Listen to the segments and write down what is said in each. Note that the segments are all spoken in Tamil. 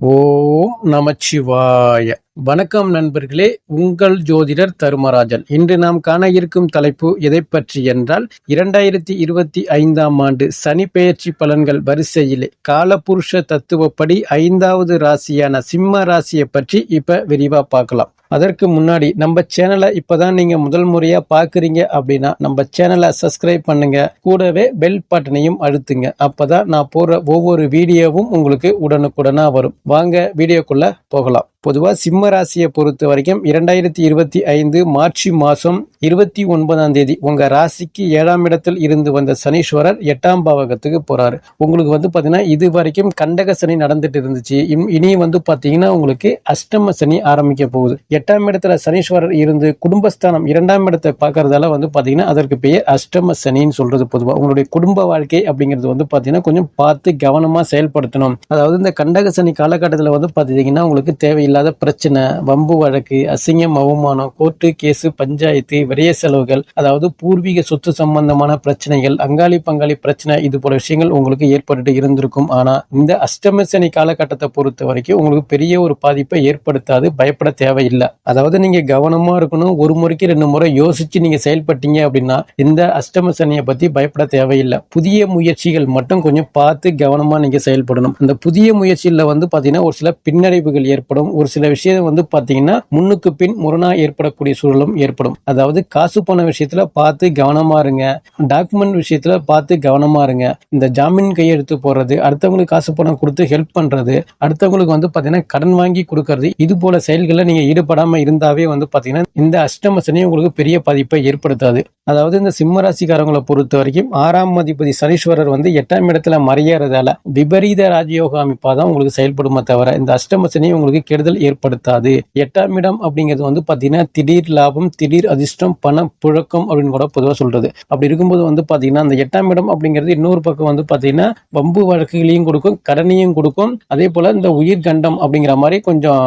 ஓம் நமச்சிவாய. வணக்கம் நண்பர்களே, உங்கள் ஜோதிடர் தருமராஜன். இன்று நாம் காண இருக்கும் தலைப்பு எதை பற்றி என்றால் 2025ஆம் ஆண்டு சனி பெயர்ச்சி பலன்கள் வரிசையிலே காலபுருஷ தத்துவப்படி 5வது ராசியான சிம்ம ராசியை பற்றி இப்ப விரிவா பார்க்கலாம். அதற்கு முன்னாடி நம்ம சேனலை இப்பதான் நீங்க முதல் முறையா பாக்குறீங்க அப்படின்னா நம்ம சேனலை சப்ஸ்கிரைப் பண்ணுங்க, கூடவே பெல் பட்டனையும் அழுத்துங்க. அப்பதான் நான் போடுற ஒவ்வொரு வீடியோவும் உங்களுக்கு உடனுக்குடனா வரும். வாங்க வீடியோக்குள்ள போகலாம். பொதுவா சிம்ம ராசியை பொறுத்த வரைக்கும் 2025 மார்ச் மாசம் 29ஆம் தேதி உங்க ராசிக்கு 7ஆம் இடத்தில் இருந்து வந்த சனீஸ்வரர் 8ஆம் பாவகத்துக்கு போறாரு. உங்களுக்கு பாத்தீங்கன்னா இது வரைக்கும் கண்டக சனி நடந்துட்டு இருந்துச்சு. இனி பாத்தீங்கன்னா உங்களுக்கு அஷ்டம சனி ஆரம்பிக்க போகுது. 8ஆம் இடத்துல சனீஸ்வரர் இருந்து குடும்பஸ்தானம் 2ஆம் இடத்தை பாக்குறதால பாத்தீங்கன்னா அதற்கு பெயர் அஷ்டம சனின்னு சொல்றது. பொதுவா உங்களுடைய குடும்ப வாழ்க்கை அப்படிங்கிறது பாத்தீங்கன்னா கொஞ்சம் பார்த்து கவனமா செயல்படுத்தணும். அதாவது இந்த கண்டக சனி காலகட்டத்தில் பாத்தீங்கன்னா உங்களுக்கு தேவையில்லாத பிரச்சனை, வம்பு வழக்கு, அசிங்கம், அவமானம், கோர்ட்டு கேசு, பஞ்சாயத்து, விரைய செலவுகள், அதாவது பூர்வீக சொத்து சம்பந்தமான பிரச்சனைகள், அங்காளி பங்காளி பிரச்சனை, இது போல விஷயங்கள் உங்களுக்கு ஏற்பட்டு இருந்திருக்கும். ஆனா இந்த அஷ்டம சனி காலகட்டத்தை பொறுத்த வரைக்கும் உங்களுக்கு பெரிய ஒரு பாதிப்பை ஏற்படுத்தாது, பயப்பட தேவையில்லை. அதாவது நீங்க கவனமா இருக்கணும். ஒரு முறைக்கு 2 முறை யோசிச்சு நீங்க செயல்பட்டீங்க அப்படின்னா இந்த அஷ்டம சனியை பத்தி பயப்பட தேவையில்லை. புதிய முயற்சிகள் மட்டும் கொஞ்சம் பார்த்து கவனமா நீங்க செயல்படணும். அந்த புதிய முயற்சியில பாத்தீங்கன்னா ஒரு சில பின்னடைவுகள் ஏற்படும். ஒரு சில விஷயம் பாத்தீங்கன்னா முன்னுக்கு பின் முரணா ஏற்படக்கூடிய சூழலும் ஏற்படும். அதாவது காசு பண விஷயத்துல பார்த்து கவனமா இருங்க. டாக்குமெண்ட் விஷயத்துல பார்த்து கவனமா இருங்க. இந்த ஜாமீன் கையெழுத்து போடுறது, அடுத்தவங்களுக்கு காசு பணம் கொடுத்து ஹெல்ப் பண்றது, அடுத்தவங்களுக்கு பாத்தீங்கன்னா கடன் வாங்கி கொடுக்கறது, இது போல செயல்களை நீங்க ஈடுபடாம இருந்தாவே பாத்தீங்கன்னா இந்த அஷ்டம சனி உங்களுக்கு பெரிய பாதிப்பை ஏற்படுத்தாது. அதாவது இந்த சிம்ம ராசிக்காரங்களை பொறுத்த வரைக்கும் 6ஆம் அதிபதி சனீஸ்வரர் 8ஆம் இடத்துல மறையறதால விபரீத ராஜயோக அமைப்பா தான் உங்களுக்கு செயல்படுமே தவிர இந்த அஷ்டம சனி உங்களுக்கு கெடுதல் ஏற்படுத்தாது. 8ஆம் இடம் அப்படிங்கிறது பாத்தீங்கன்னா திடீர் லாபம், திடீர் அதிர்ஷ்டம், பண புழக்கம் அப்படின்னு கூட பொதுவா சொல்றது. அப்படி இருக்கும்போது பாத்தீங்கன்னா அந்த 8ஆம் இடம் அப்படிங்கிறது இன்னொரு பக்கம் பாத்தீங்கன்னா வம்பு வழக்குகளையும் கொடுக்கும், கடனையும் கொடுக்கும். அதே போல இந்த உயிர் கண்டம் அப்படிங்கிற மாதிரி கொஞ்சம்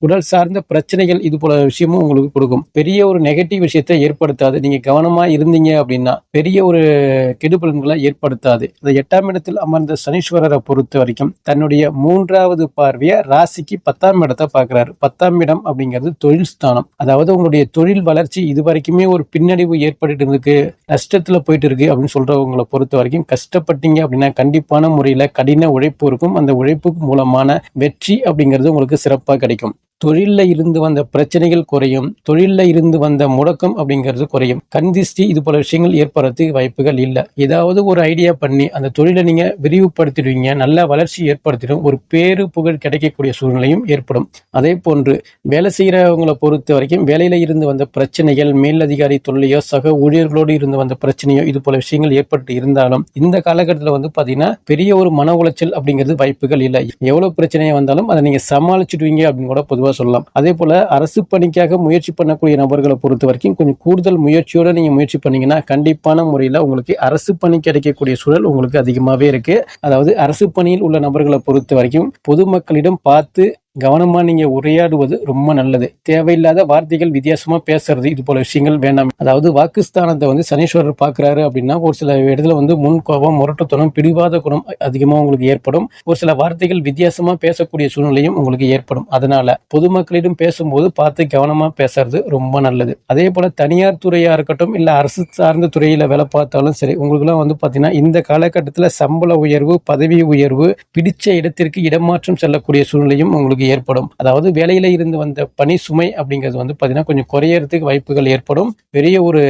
உடல் சார்ந்த பிரச்சனைகள், இது போல விஷயமும் உங்களுக்கு கொடுக்கும். பெரிய ஒரு நெகட்டிவ் விஷயத்தை ஏற்படுத்தாது. நீங்க கவனமா இருந்தீங்க அப்படின்னா பெரிய ஒரு கெடுபலன்களை ஏற்படுத்தாது. இந்த 8ஆம் இடத்தில் அமர்ந்த சனீஸ்வரரை பொறுத்த வரைக்கும் தன்னுடைய 3வது பார்வையை ராசிக்கு 10ஆம் இடத்தை பார்க்கிறாரு. 10ஆம் இடம் அப்படிங்கிறது தொழில் ஸ்தானம். அதாவது உங்களுடைய தொழில் வளர்ச்சி இது வரைக்குமே ஒரு பின்னடைவு ஏற்பட்டு இருக்கு, நஷ்டத்துல போயிட்டு இருக்கு அப்படின்னு சொல்றவங்களை பொறுத்த வரைக்கும் கஷ்டப்பட்டீங்க அப்படின்னா கண்டிப்பான முறையில கடின உழைப்பு இருக்கும். அந்த உழைப்பு மூலமான வெற்றி அப்படிங்கிறது உங்களுக்கு சிறப்பா கிடைக்கும். தொழில்ல இருந்து வந்த பிரச்சனைகள் குறையும். தொழில்ல இருந்து வந்த முடக்கம் அப்படிங்கிறது குறையும். கண் திஷ்டி, இது போல விஷயங்கள் ஏற்படுறதுக்கு வாய்ப்புகள் இல்லை. ஏதாவது ஒரு ஐடியா பண்ணி அந்த தொழிலை நீங்க விரிவுபடுத்திடுவீங்க, நல்ல வளர்ச்சி ஏற்படுத்திடும், ஒரு பேரு புகழ் கிடைக்கக்கூடிய சூழ்நிலையும் ஏற்படும். அதே போன்று வேலை செய்யறவங்களை பொறுத்த வரைக்கும் வேலையில இருந்து வந்த பிரச்சனைகள், மேலதிகாரி தொல்லையோ சக ஊழியர்களோடு இருந்து வந்த பிரச்சனையோ, இது போல விஷயங்கள் ஏற்பட்டு இருந்தாலும் இந்த காலகட்டத்தில் பாத்தீங்கன்னா பெரிய ஒரு மன உளைச்சல் அப்படிங்கிறது வாய்ப்புகள் இல்லை. எவ்வளவு பிரச்சனையா வந்தாலும் அதை நீங்க சமாளிச்சுடுவீங்க அப்படின்னு கூட பொதுவாக சொல்லலாம். அதே போல அரசு பணிக்காக முயற்சி பண்ணக்கூடிய நபர்களை பொறுத்த வரைக்கும் கொஞ்சம் கூடுதல் முயற்சியோட நீங்க முயற்சி பண்ணீங்கன்னா கண்டிப்பான முறையில உங்களுக்கு அரசு பணி கிடைக்கக்கூடிய சூழல் உங்களுக்கு அதிகமாவே இருக்கு. அதாவது அரசு பணியில் உள்ள நபர்களை பொறுத்த வரைக்கும் பொதுமக்களிடம் பார்த்து கவனமா நீங்க உரையாடுவது ரொம்ப நல்லது. தேவையில்லாத வார்த்தைகள், வித்தியாசமா பேசுறது, இது போல விஷயங்கள் வேண்டாம். அதாவது வாக்குஸ்தானத்தை சனீஸ்வரர் பாக்குறாரு அப்படின்னா ஒரு சில இடத்துல முன் கோபம், முரட்டுத்தனம், பிடிவாத குணம் அதிகமா உங்களுக்கு ஏற்படும். ஒரு சில வார்த்தைகள் வித்தியாசமா பேசக்கூடிய சூழ்நிலையும் உங்களுக்கு ஏற்படும். அதனால பொதுமக்களிடம் பேசும்போது பார்த்து கவனமா பேசுறது ரொம்ப நல்லது. அதே போல தனியார் துறையா இருக்கட்டும், இல்ல அரசு சார்ந்த துறையில வேலை பார்த்தாலும் சரி, உங்களுக்கு எல்லாம் பாத்தீங்கன்னா இந்த காலகட்டத்துல சம்பள உயர்வு, பதவி உயர்வு, பிடிச்ச இடத்திற்கு இடமாற்றம் செல்லக்கூடிய சூழ்நிலையும் உங்களுக்கு ஏற்படும். அதாவது வேலையில இருந்து வந்த பணி சுமை அப்படிங்கிறது பாத்தீங்கன்னா கொஞ்சம் குறையறதுக்கு வாய்ப்புகள் ஏற்படும். பெரிய ஒரு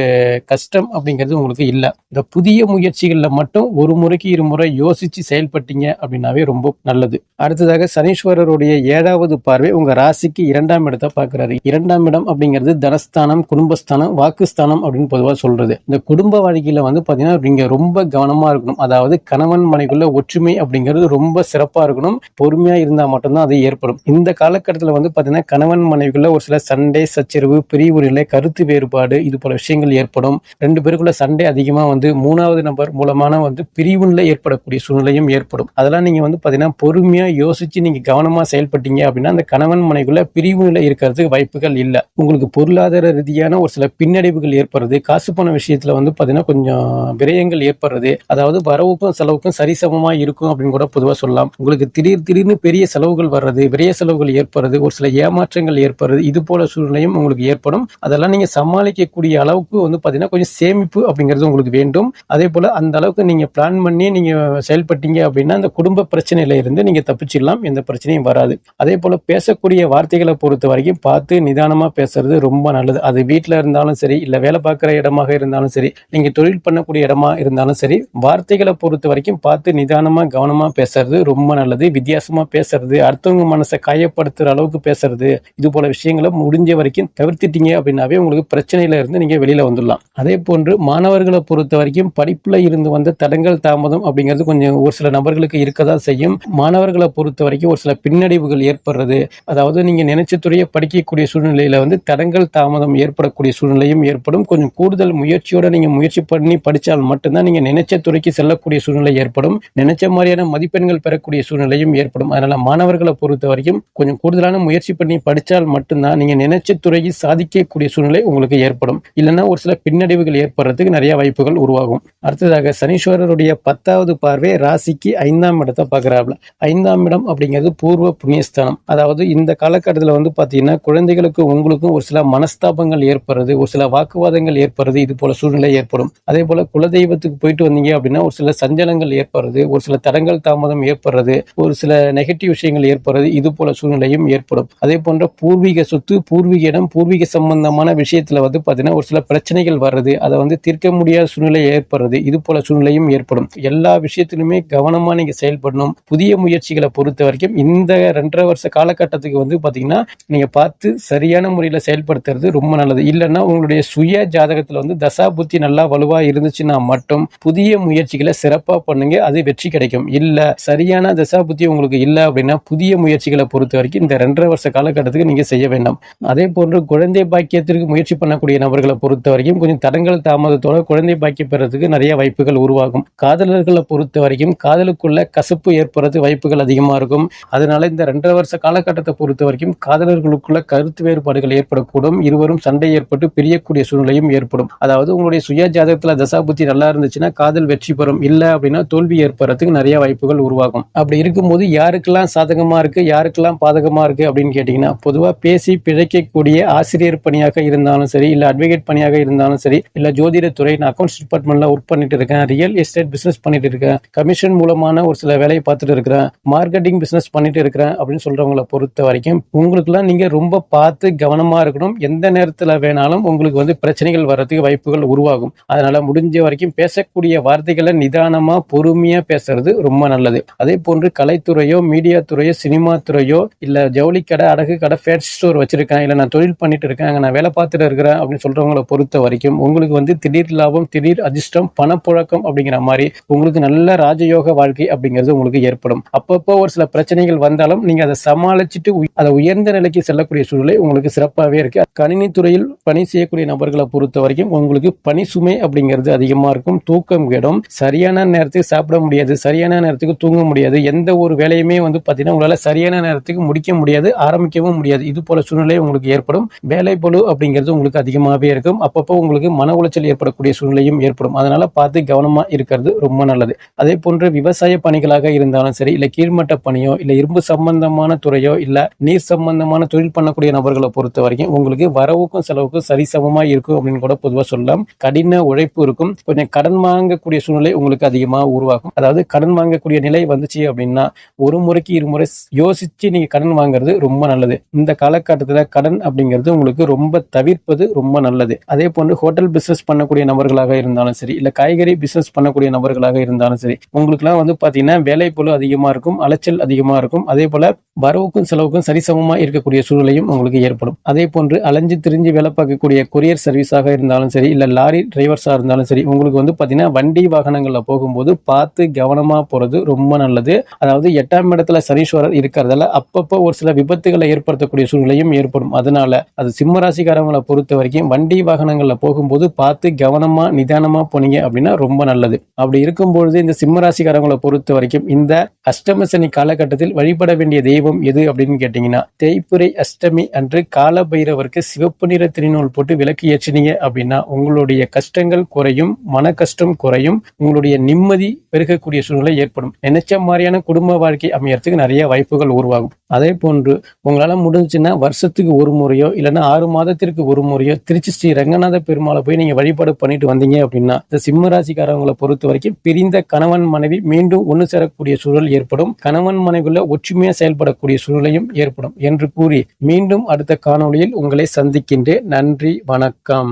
கஷ்டம் அப்படிங்கிறது உங்களுக்கு இல்ல. இந்த புதிய முயற்சிகள்ல மட்டும் ஒரு முறைக்கு 2 முறை யோசிச்சு செயல்பட்டீங்க அப்படின்னாவே ரொம்ப நல்லது. அடுத்ததாக சனீஸ்வரருடைய 7வது பார்வை உங்க ராசிக்கு 2ஆம் இடத்தை பார்க்கிறாரு. 2ஆம் இடம் அப்படிங்கிறது தனஸ்தானம், குடும்பஸ்தானம், வாக்குஸ்தானம் அப்படின்னு பொதுவா சொல்றது. இந்த குடும்ப வாழ்க்கையில பாத்தீங்கன்னா நீங்க ரொம்ப கவனமா இருக்கணும். அதாவது கணவன் மனைவிக்குள்ள ஒற்றுமை அப்படிங்கிறது ரொம்ப சிறப்பா இருக்கணும். பொறுமையா இருந்தா மட்டும்தான் அது ஏற்படும். இந்த காலகட்டத்தில் வந்து பார்த்தீங்கன்னா கணவன் மனைவிக்குள்ள ஒரு சில சண்டை, சச்சரவு, பிரிவு நிலை, கருத்து வேறுபாடு இது போல விஷயங்கள் ஏற்படும். 2 பேருக்குள்ள சண்டை அதிகமாக வந்து 3வது நபர் மூலமான வந்து பிரிவு நிலை ஏற்படக்கூடிய சூழ்நிலையும் ஏற்படும். அதெல்லாம் நீங்க வந்து பார்த்தீங்கன்னா பொறுமையா யோசிச்சு நீங்க கவனமா செயல்பட்டீங்க அப்படின்னா அந்த கணவன் மனைவிக்குள்ள பிரிவு நிலை இருக்கிறதுக்கு வாய்ப்புகள் இல்லை. உங்களுக்கு பொருளாதார ரீதியான ஒரு சில பின்னடைவுகள் ஏற்படுறது, காசு பண விஷயத்துல வந்து பார்த்தீங்கன்னா கொஞ்சம் விரயங்கள் ஏற்படுறது, அதாவது வரவுக்கும் செலவுக்கும் சரிசமமா இருக்கும் அப்படின்னு கூட பொதுவாக சொல்லலாம். உங்களுக்கு திடீர்னு பெரிய செலவுகள் வர்றது, விரைய செலவுகள் ஏற்படுறது, ஒரு சில ஏமாற்றங்கள் ஏற்படுறது, இது போல சூழ்நிலையும் உங்களுக்கு ஏற்படும். அதெல்லாம் நீங்க சமாளிக்கக்கூடிய அளவுக்கு வந்து பார்த்தீங்கன்னா கொஞ்சம் சேமிப்பு அப்படிங்கிறது உங்களுக்கு வேண்டும். அதே போல அந்த அளவுக்கு நீங்க பிளான் பண்ணி நீங்க செயல்பட்டீங்க அப்படின்னா அந்த குடும்ப பிரச்சனையில இருந்து நீங்க தப்பிச்சிடலாம், எந்த பிரச்சனையும் வராது. அதே போல பேசக்கூடிய வார்த்தைகளை பொறுத்த வரைக்கும் பார்த்து நிதானமா பேசுறது ரொம்ப நல்லது. அது வீட்டில் இருந்தாலும் சரி, இல்ல வேலை பார்க்குற இடமாக இருந்தாலும் சரி, நீங்க தொழில் பண்ணக்கூடிய இடமா இருந்தாலும் சரி, வார்த்தைகளை பொறுத்த வரைக்கும் பார்த்து நிதானமா கவனமா பேசுறது ரொம்ப நல்லது. வித்தியாசமா பேசுறது, அடுத்தவங்க மனசை காயப்படுத்துற அளவுக்கு பேசுறது, இது போல விஷயங்களை முடிஞ்ச வரைக்கும் தவிர்த்துட்டீங்க அப்படின்னாவே உங்களுக்கு பிரச்சனையில இருந்து நீங்க வெளியில வந்துடலாம். அதே போன்று மாணவர்களை பொறுத்த வரைக்கும் படிப்புல இருந்து வந்த தடங்கள் தாமதம் அப்படிங்கிறது கொஞ்சம் ஒரு சில நபர்களுக்கு இருக்கதான் செய்யும். மாணவர்களை பொறுத்த வரைக்கும் ஒரு சில பின்னடைவுகள் ஏற்படுறது, அதாவது நீங்க நினைச்ச துறையை படிக்கக்கூடிய சூழ்நிலையில வந்து தடங்கள் தாமதம் ஏற்படக்கூடிய சூழ்நிலையும் ஏற்படும். கொஞ்சம் கூடுதல் முயற்சியோட நீங்க முயற்சி பண்ணி படிச்சால் மட்டும்தான் நீங்க நினைச்ச துறைக்கு செல்லக்கூடிய சூழ்நிலை ஏற்படும். நினைச்ச மாதிரியான மதிப்பெண்கள் பெறக்கூடிய சூழ்நிலையும் ஏற்படும். அதனால மாணவர்களை பொறுத்த வரைக்கும் கொஞ்சம் கூடுதலான முயற்சி பண்ணி படிச்சால் மட்டும்தான் நீங்க நினைச்ச துறையை சாதிக்கக்கூடிய சூழ்நிலை உங்களுக்கு ஏற்படும். இல்லைன்னா ஒரு சில பின்னடைவுகள் ஏற்படுறதுக்கு நிறைய வாய்ப்புகள் உருவாகும். அடுத்ததாக சனீஸ்வரருடைய 10வது பார்வை ராசிக்கு 5ஆம் இடத்தை பார்க்கிறாப்ல. 5ஆம் இடம் அப்படிங்கிறது பூர்வ புண்ணியஸ்தானம். அதாவது இந்த காலகட்டத்தில் வந்து பார்த்தீங்கன்னா குழந்தைகளுக்கு உங்களுக்கும் ஒரு சில மனஸ்தாபங்கள் ஏற்படுறது, ஒரு சில வாக்குவாதங்கள் ஏற்படுறது, இது போல சூழ்நிலை ஏற்படும். அதே போல குலதெய்வத்துக்கு போயிட்டு வந்தீங்க அப்படின்னா ஒரு சில சஞ்சலங்கள் ஏற்படுறது, ஒரு சில தடங்கள் தாமதம் ஏற்படுறது, ஒரு சில நெகட்டிவ் விஷயங்கள் ஏற்படுறது, இது போல சூழ்நிலையும் ஏற்படும். அதே போன்ற பூர்வீக சொத்து, பூர்வீக இடம், பூர்வீக சம்பந்தமான விஷயத்துல வந்து பார்த்தீங்கன்னா ஒரு சில பிரச்சனைகள் வர்றது, அதை வந்து தீர்க்க முடியாத சூழ்நிலை ஏற்படுறது, இது போல சூழ்நிலையும் ஏற்படும். எல்லா விஷயத்திலுமே கவனமா நீங்க செயல்படணும். புதிய முயற்சிகளை பொறுத்த வரைக்கும் இந்த 2.5 வருஷ காலகட்டத்துக்கு வந்து பாத்தீங்கன்னா நீங்க பார்த்து சரியான முறையில செயல்படுத்துறது ரொம்ப நல்லது. இல்லைன்னா உங்களுடைய சுய ஜாதகத்துல வந்து தசா புத்தி நல்லா வலுவா இருந்துச்சுன்னா மட்டும் புதிய முயற்சிகளை சிறப்பா பண்ணுங்க, அது வெற்றி கிடைக்கும். இல்ல சரியான தசா புத்தி உங்களுக்கு இல்ல அப்படின்னா புதிய முயற்சிகளை பொறுத்த வரைக்கும் இந்த 2.5 வருஷ காலகட்டத்துக்கு நீங்க செய்ய வேண்டாம். அதே போன்று குழந்தை பாக்கியத்திற்கு முயற்சி பண்ணக்கூடிய நபர்களை பொறுத்த வரைக்கும் கொஞ்சம் தடங்கள் தாமதத்தோட குழந்தை பாக்கியம் பெறதுக்கு நிறைய வாய்ப்புகள் உருவாகும். காதலர்களை பொறுத்த வரைக்கும் காதலுக்குள்ள கசப்பு ஏற்படுறது வாய்ப்புகள் அதிகமா இருக்கும். அதனால இந்த 2.5 வருஷ காலகட்டத்தை பொறுத்த வரைக்கும் காதலர்களுக்குள்ள கருத்து வேறுபாடுகள் ஏற்படக்கூடும். இருவரும் சண்டை ஏற்பட்டு பிரியக்கூடிய சூழ்நிலையும் ஏற்படும். அதாவது உங்களுடைய சுய ஜாதகத்துல தசாபுத்தி நல்லா இருந்துச்சுன்னா காதல் வெற்றி பெறும், இல்ல அப்படின்னா தோல்வி ஏற்படுறதுக்கு நிறைய வாய்ப்புகள் உருவாகும். அப்படி இருக்கும்போது யாருக்கெல்லாம் சாதகமா இருக்கு, யாருக்கெல்லாம் பாதகமா இருக்கு அப்படின்னு கேட்டீங்கன்னா பொதுவா பேசி பிழைக்கக்கூடிய ஆசிரியர் பணியாக இருந்தாலும் சரி, இல்ல அட்வொகேட் பணியாக இருந்தாலும் சரி, இல்ல ஜோதிட துறை, நான் அக்கௌண்ட்ஸ் டிபார்ட்மெண்ட்ல ஒர்க் பண்ணிட்டு இருக்கேன், ரியல் எஸ்டேட் பிசினஸ் பண்ணிட்டு இருக்கேன், கமிஷன் மூலமான ஒரு சில வேலையை பார்த்துட்டு இருக்கிறேன், மார்க்கெட்டிங் பிசினஸ் பண்ணிட்டு இருக்கிறேன் அப்படின்னு சொல்றவங்களை பொறுத்த வரைக்கும் உங்களுக்குலாம் நீங்க ரொம்ப பார்த்து கவனமா இருக்கணும். எந்த நேரத்துல வேணாலும் உங்களுக்கு வந்து பிரச்சனைகள் வர்றதுக்கு வாய்ப்புகள் உருவாகும். அதனால முடிஞ்ச வரைக்கும் பேசக்கூடிய வார்த்தைகளை நிதானமா பொறுமையா பேசுறது ரொம்ப நல்லது. அதே போன்று கலைத்துறையோ, மீடியா துறையோ, சினிமா துறையோ, இல்ல ஜவுளி கடை, அடகு கடை, ஃபேன்சி ஸ்டோர் வச்சிருக்கேன், இல்ல நான் தொழில் பண்ணிட்டு இருக்கேன், நான் வேலை பார்த்துட்டு இருக்கிறேன் அப்படின்னு சொல்றவங்களை பொறுத்த வரைக்கும் உங்களுக்கு வந்து திடீர் லாபம், திடீர் அதிர்ஷ்டம், பணப்புழக்கம் அப்படிங்கிற மாதிரி உங்களுக்கு நல்ல ராஜயோக வாழ்க்கை அப்படிங்கிறது உங்களுக்கு ஏற்படும். அப்பப்போ ஒரு சில பிரச்சனைகள் வந்தாலும் நீங்க அதை சமாளிச்சுட்டு அதை உயர்ந்த நிலைக்கு செல்லக்கூடிய சூழ்நிலை உங்களுக்கு சிறப்பாகவே இருக்கு. கணினி துறையில் பணி செய்யக்கூடிய நபர்களை பொறுத்த வரைக்கும் உங்களுக்கு பணி சுமை அப்படிங்கிறது அதிகமா இருக்கும். தூக்கம் கெடும், சரியான நேரத்துக்கு சாப்பிட முடியாது, சரியான நேரத்துக்கு தூங்க முடியாது, எந்த ஒரு வேலையுமே வந்து பாத்தீங்கன்னா உங்களால சரியான நேரத்துக்கு முடிக்க முடியாது, ஆரம்பிக்கவும் முடியாது, இது போல சூழ்நிலை உங்களுக்கு ஏற்படும். வேலை பளு அப்படிங்கிறது உங்களுக்கு அதிகமாகவே இருக்கும். அப்பப்போ உங்களுக்கு மன உளைச்சல் ஏற்படக்கூடிய சூழ்நிலையும் ஏற்படும். அதனால பார்த்து கவனமா இருக்கிறது ரொம்ப நல்லது. அதே போன்று விவசாய பணிகளாக இருந்தாலும் சரி, இல்ல கீழ்மட்ட பணியோ, இல்ல இரும்பு சம்பந்தமான துறையோ, இல்ல நீர் சம்பந்தமான தொழில் பண்ணக்கூடிய நபர்களை பொறுத்த வரைக்கும் உங்களுக்கு வரவுக்கும் செலவுக்கும் சரிசமமா இருக்கும் அப்படின்னு கூட பொதுவாக சொல்லலாம். கடின உழைப்பு இருக்கும். கொஞ்சம் கடன் வாங்கக்கூடிய சூழ்நிலை உங்களுக்கு அதிகமா உருவாகும். அதாவது கடன் வாங்கக்கூடிய நிலை வந்துச்சு அப்படின்னா ஒரு முறைக்கு இருமுறை யோசிச்சு நீங்க கடன் வாங்குறது ரொம்ப நல்லது. இந்த காலகட்டத்துல கடன் அப்படிங்கிறது உங்களுக்கு ரொம்ப தவிர்ப்பது ரொம்ப நல்லது. அதே போன்று ஹோட்டல் பிசினஸ் பண்ணக்கூடிய நபர்களாக இருந்தாலும் சரி, இல்ல காய்கறி பிசினஸ் பண்ணக்கூடிய நபர்களாக இருந்தாலும் சரி, உங்களுக்கு எல்லாம் வந்து பாத்தீங்கன்னா வேலை பளு அதிகமா இருக்கும், அலைச்சல் அதிகமா இருக்கும். அதே போல வரவுக்கும் செலவுக்கும் சரிசமமா இருக்கக்கூடிய சூழ்நிலையும் உங்களுக்கு ஏற்படும். அதே போன்று அலைஞ்சு திரிஞ்சு வேலை பார்க்கக்கூடிய கொரியர் சர்வீஸாக இருந்தாலும் சரி, இல்ல லாரி டிரைவர்ஸா இருந்தாலும் சரி, உங்களுக்கு வந்து பாத்தீங்கன்னா வண்டி வாகனங்கள்ல போகும்போது பார்த்து கவனமா போறது ரொம்ப நல்லது. அதாவது 8ஆம் இடத்துல சனீஸ்வரர் இருக்கிறதால அப்பப்போ ஒரு சில விபத்துகளை ஏற்படுத்தக்கூடிய சூழ்நிலையும் ஏற்படும். அதனால அது சிம்ம ராசிக்காரங்களை பொறுத்த வரைக்கும் வண்டி வாகனங்கள்ல போகும்போது பார்த்து கவனமா நிதானமா போனீங்க அப்படின்னா ரொம்ப நல்லது. அப்படி இருக்கும்பொழுது இந்த சிம்ம ராசிக்காரங்களை பொறுத்த வரைக்கும் இந்த அஷ்டம சனி காலகட்டத்தில் வழிபட வேண்டிய தெய்வம் எது அப்படின்னு கேட்டீங்கன்னா, தேய்பிறை அஷ்டமி அன்று கால பைரவருக்கு சிவப்பு நிற திருநூல் போட்டு விளக்கு ஏற்றினீங்க அப்படின்னா உங்களுடைய கஷ்டங்கள் குறையும், மன கஷ்டம் குறையும், உங்களுடைய நிம்மதி பெருகக்கூடிய சூழ்நிலை ஏற்படும். நினைச்ச மாதிரியான குடும்ப வாழ்க்கை அமையறதுக்கு நிறைய வாய்ப்புகள் உருவாகும். அதே போன்று உங்களால முடிஞ்சுன்னா வருஷத்துக்கு ஒரு முறையோ இல்லைன்னா 6 மாதத்திற்கு ஒரு முறையோ திருச்சி ஸ்ரீ ரங்கநாத பெருமாளை போய் நீங்க வழிபாடு பண்ணிட்டு வந்தீங்க அப்படின்னா இந்த சிம்ம ராசிக்காரங்களை பொறுத்த வரைக்கும் பிரிந்த கணவன் மனைவி மீண்டும் ஒன்று சேரக்கூடிய சூழல் ஏற்படும். கணவன் மனைவிக்குள்ள ஒற்றுமையா செயல்படக்கூடிய சூழலையும் ஏற்படும் என்று கூறி மீண்டும் அடுத்த காணொளியில் உங்களை சந்திக்கின்றேன். நன்றி, வணக்கம்.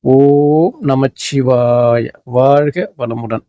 ஓம் நமச்சிவாய. வாழ்க வளமுடன்.